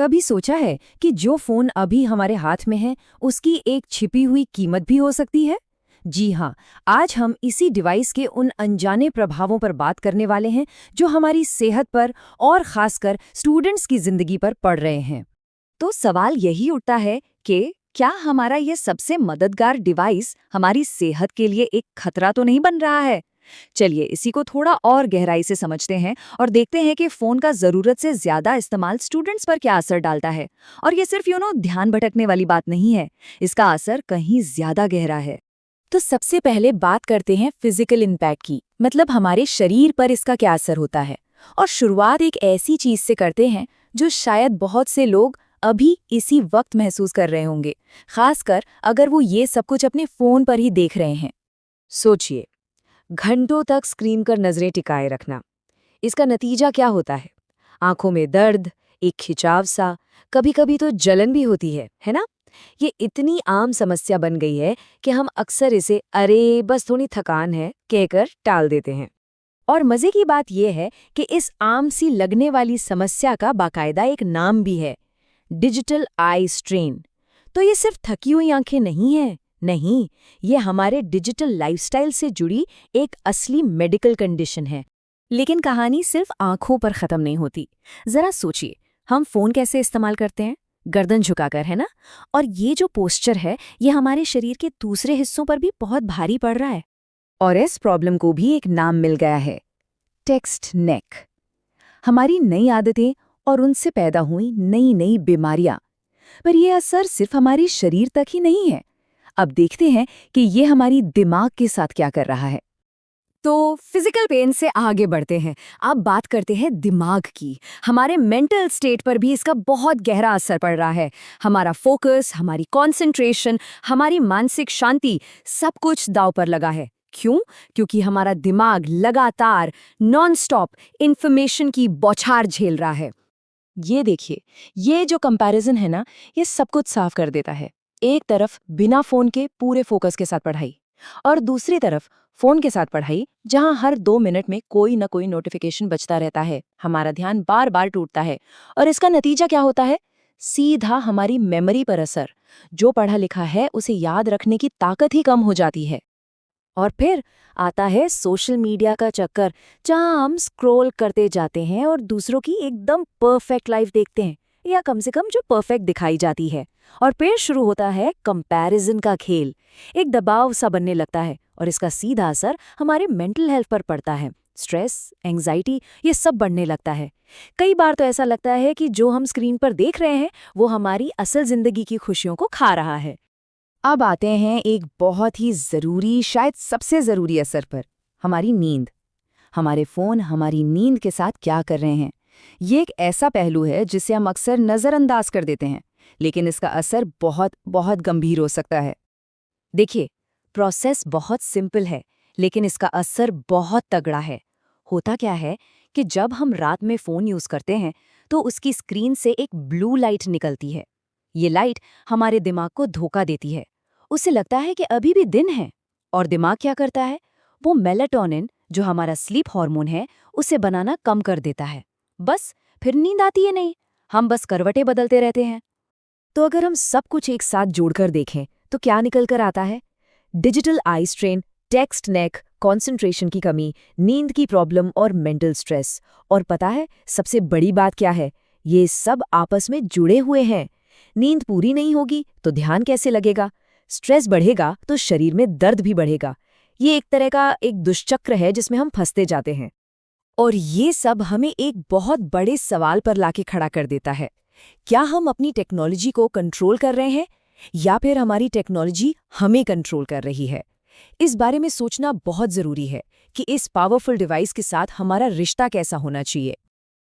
कभी सोचा है कि जो फोन अभी हमारे हाथ में है उसकी एक छिपी हुई कीमत भी हो सकती है? जी हाँ, आज हम इसी डिवाइस के उन अनजाने प्रभावों पर बात करने वाले हैं जो हमारी सेहत पर और खासकर स्टूडेंट्स की जिंदगी पर पड़ रहे हैं। तो सवाल यही उठता है कि क्या हमारा ये सबसे मददगार डिवाइस हमारी सेहत के लिए एक खतरा तो नहीं बन रहा है? चलिए इसी को थोड़ा और गहराई से समझते हैं और देखते हैं कि फोन का जरूरत से ज्यादा इस्तेमाल स्टूडेंट्स पर क्या असर डालता है। और ये सिर्फ ध्यान भटकने वाली बात नहीं है, इसका असर कहीं ज्यादा गहरा है। तो सबसे पहले बात करते हैं फिजिकल इम्पैक्ट की, मतलब हमारे शरीर पर इसका क्या असर होता है। और शुरुआत एक ऐसी चीज से करते हैं जो शायद बहुत से लोग अभी इसी वक्त महसूस कर रहे होंगे, खासकर अगर वो ये सब कुछ अपने फोन पर ही देख रहे हैं। सोचिए, घंटों तक स्क्रीन पर नजरें टिकाए रखना, इसका नतीजा क्या होता है? आंखों में दर्द, एक खिंचाव सा, कभी कभी तो जलन भी होती है ना? ये इतनी आम समस्या बन गई है कि हम अक्सर इसे अरे बस थोड़ी थकान है कहकर टाल देते हैं। और मजे की बात यह है कि इस आम सी लगने वाली समस्या का बाकायदा एक नाम भी है, डिजिटल आई स्ट्रेन। तो ये सिर्फ थकी हुई आंखें नहीं है, नहीं, ये हमारे डिजिटल लाइफस्टाइल से जुड़ी एक असली मेडिकल कंडीशन है। लेकिन कहानी सिर्फ आंखों पर खत्म नहीं होती। जरा सोचिए, हम फोन कैसे इस्तेमाल करते हैं? गर्दन झुकाकर, है ना? और ये जो पोस्चर है, ये हमारे शरीर के दूसरे हिस्सों पर भी बहुत भारी पड़ रहा है। और इस प्रॉब्लम को भी एक नाम मिल गया है, टेक्स्ट नेक। हमारी नई आदतें और उनसे पैदा हुई नई नई बीमारियां। पर यह असर सिर्फ हमारे शरीर तक ही नहीं है। अब देखते हैं कि ये हमारी दिमाग के साथ क्या कर रहा है। तो फिजिकल पेन से आगे बढ़ते हैं। अब बात करते हैं दिमाग की। हमारे मेंटल स्टेट पर भी इसका बहुत गहरा असर पड़ रहा है। हमारा फोकस, हमारी कंसंट्रेशन, हमारी मानसिक शांति, सब कुछ दांव पर लगा है। क्यों? क्योंकि हमारा दिमाग लगातार नॉन स्टॉप इंफॉर्मेशन की बौछार झेल रहा है। ये देखिए, ये जो कंपैरिजन है ना, ये सब कुछ साफ कर देता है। एक तरफ बिना फोन के पूरे फोकस के साथ पढ़ाई, और दूसरी तरफ फोन के साथ पढ़ाई जहां हर 2 मिनट में कोई ना कोई नोटिफिकेशन बजता रहता है। हमारा ध्यान बार बार टूटता है और इसका नतीजा क्या होता है? सीधा हमारी मेमोरी पर असर। जो पढ़ा लिखा है उसे याद रखने की ताकत ही कम हो जाती है। और फिर आता है सोशल मीडिया का चक्कर, जहां हम स्क्रॉल करते जाते हैं और दूसरों की एकदम परफेक्ट लाइफ देखते हैं, या कम से कम जो परफेक्ट दिखाई जाती है। और फिर शुरू होता है कंपैरिजन का खेल। एक दबाव सा बनने लगता है और इसका सीधा असर हमारे मेंटल हेल्थ पर पड़ता है। स्ट्रेस, एंजाइटी, ये सब बढ़ने लगता है। कई बार तो ऐसा लगता है कि जो हम स्क्रीन पर देख रहे हैं वो हमारी असल जिंदगी की खुशियों को खा रहा है। अब आते हैं एक बहुत ही ज़रूरी, शायद सबसे ज़रूरी असर पर, हमारी नींद। हमारे फ़ोन हमारी नींद के साथ क्या कर रहे हैं, ये एक ऐसा पहलू है जिसे हम अक्सर नज़रअंदाज कर देते हैं, लेकिन इसका असर बहुत बहुत गंभीर हो सकता है। देखिए, प्रोसेस बहुत सिंपल है, लेकिन इसका असर बहुत तगड़ा है। होता क्या है कि जब हम रात में फ़ोन यूज़ करते हैं तो उसकी स्क्रीन से एक ब्लू लाइट निकलती है। ये लाइट हमारे दिमाग को धोखा देती है। उसे लगता है कि अभी भी दिन है। और दिमाग क्या करता है? वो मेलाटोनिन, जो हमारा स्लीप हार्मोन है, उसे बनाना कम कर देता है। बस फिर नींद आती है नहीं, हम बस करवटें बदलते रहते हैं। तो अगर हम सब कुछ एक साथ जोड़कर देखें तो क्या निकल कर आता है? डिजिटल आई स्ट्रेन, टेक्स्ट नेक, कंसंट्रेशन की कमी, नींद की प्रॉब्लम और मेंटल स्ट्रेस। और पता है सबसे बड़ी बात क्या है? ये सब आपस में जुड़े हुए हैं। नींद पूरी नहीं होगी तो ध्यान कैसे लगेगा? स्ट्रेस बढ़ेगा तो शरीर में दर्द भी बढ़ेगा। ये एक तरह का एक दुष्चक्र है जिसमें हम फंसते जाते हैं। और ये सब हमें एक बहुत बड़े सवाल पर लाके खड़ा कर देता है। क्या हम अपनी टेक्नोलॉजी को कंट्रोल कर रहे हैं, या फिर हमारी टेक्नोलॉजी हमें कंट्रोल कर रही है? इस बारे में सोचना बहुत ज़रूरी है कि इस पावरफुल डिवाइस के साथ हमारा रिश्ता कैसा होना चाहिए।